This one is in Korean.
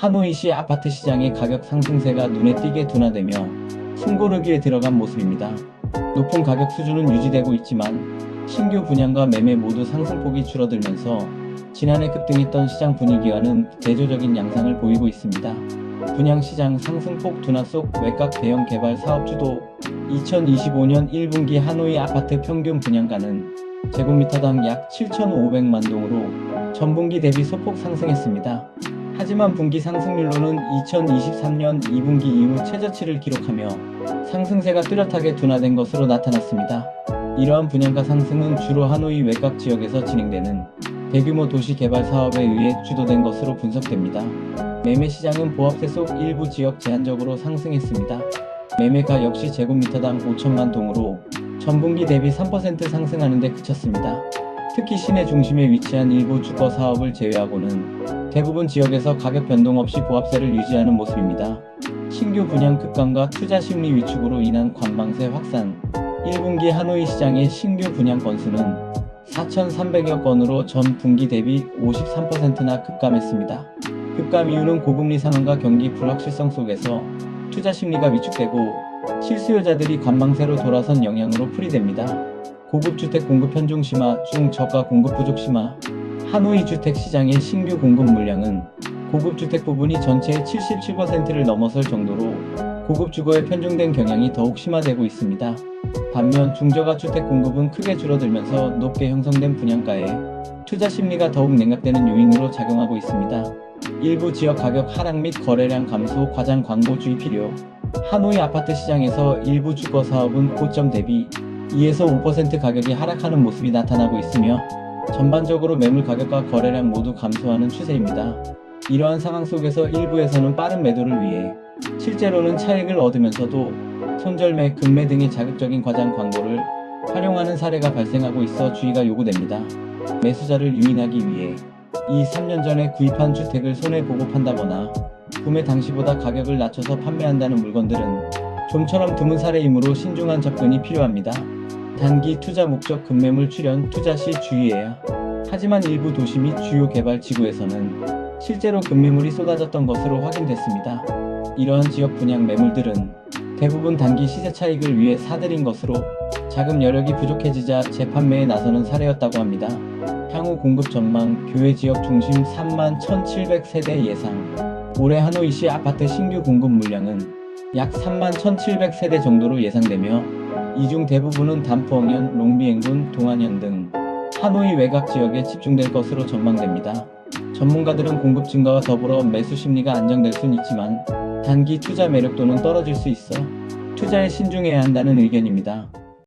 하노이시 아파트 시장의 가격 상승세가 눈에 띄게 둔화되며 숨고르기에 들어간 모습입니다. 높은 가격 수준은 유지되고 있지만 신규 분양과 매매 모두 상승폭이 줄어들면서 지난해 급등했던 시장 분위기와는 대조적인 양상을 보이고 있습니다. 분양시장 상승폭 둔화 속 외곽 대형 개발 사업 주도 2025년 1분기 하노이 아파트 평균 분양가는 제곱미터당 약 7,500만 동으로 전분기 대비 소폭 상승했습니다. 하지만 분기 상승률로는 2023년 2분기 이후 최저치를 기록하며 상승세가 뚜렷하게 둔화된 것으로 나타났습니다. 이러한 분양가 상승은 주로 하노이 외곽 지역에서 진행되는 대규모 도시 개발 사업에 의해 주도된 것으로 분석됩니다. 매매 시장은 보합세 속 일부 지역 제한적으로 상승했습니다. 매매가 역시 제곱미터당 5천만 동으로 전분기 대비 3% 상승하는 데 그쳤습니다. 특히 시내 중심에 위치한 일부 주거 사업을 제외하고는 대부분 지역에서 가격 변동 없이 보합세를 유지하는 모습입니다. 신규 분양 급감과 투자 심리 위축으로 인한 관방세 확산, 1분기 하노이 시장의 신규 분양 건수는 4,300여 건으로 전 분기 대비 53%나 급감했습니다. 급감 이유는 고금리 상황과 경기 불확실성 속에서 투자 심리가 위축되고 실수요자들이 관방세로 돌아선 영향으로 풀이됩니다. 고급 주택 공급 편중 심화, 중저가 공급 부족 심화. 하노이 주택 시장의 신규 공급 물량은 고급 주택 부분이 전체의 77%를 넘어설 정도로 고급 주거에 편중된 경향이 더욱 심화되고 있습니다. 반면 중저가 주택 공급은 크게 줄어들면서 높게 형성된 분양가에 투자 심리가 더욱 냉각되는 요인으로 작용하고 있습니다. 일부 지역 가격 하락 및 거래량 감소, 과장 광고주의 필요. 하노이 아파트 시장에서 일부 주거 사업은 고점 대비 2에서 5% 가격이 하락하는 모습이 나타나고 있으며 전반적으로 매물 가격과 거래량 모두 감소하는 추세입니다. 이러한 상황 속에서 일부에서는 빠른 매도를 위해 실제로는 차익을 얻으면서도 손절매, 급매 등의 자극적인 과장 광고를 활용하는 사례가 발생하고 있어 주의가 요구됩니다. 매수자를 유인하기 위해 2-3년 전에 구입한 주택을 손해보고 판다거나 구매 당시보다 가격을 낮춰서 판매한다는 물건들은 좀처럼 드문 사례이므로 신중한 접근이 필요합니다. 단기 투자 목적 급매물 출현, 투자 시 주의해야. 하지만 일부 도시 및 주요 개발 지구에서는 실제로 급매물이 쏟아졌던 것으로 확인됐습니다. 이러한 지역 분양 매물들은 대부분 단기 시세 차익을 위해 사들인 것으로 자금 여력이 부족해지자 재판매에 나서는 사례였다고 합니다. 향후 공급 전망, 교외 지역 중심 31,700세대 예상. 올해 하노이시 아파트 신규 공급 물량은 약 31,700세대 정도로 예상되며 이 중 대부분은 단풍현, 롱비행군, 동안현 등 하노이 외곽 지역에 집중될 것으로 전망됩니다. 전문가들은 공급 증가와 더불어 매수 심리가 안정될 순 있지만 단기 투자 매력도는 떨어질 수 있어 투자에 신중해야 한다는 의견입니다.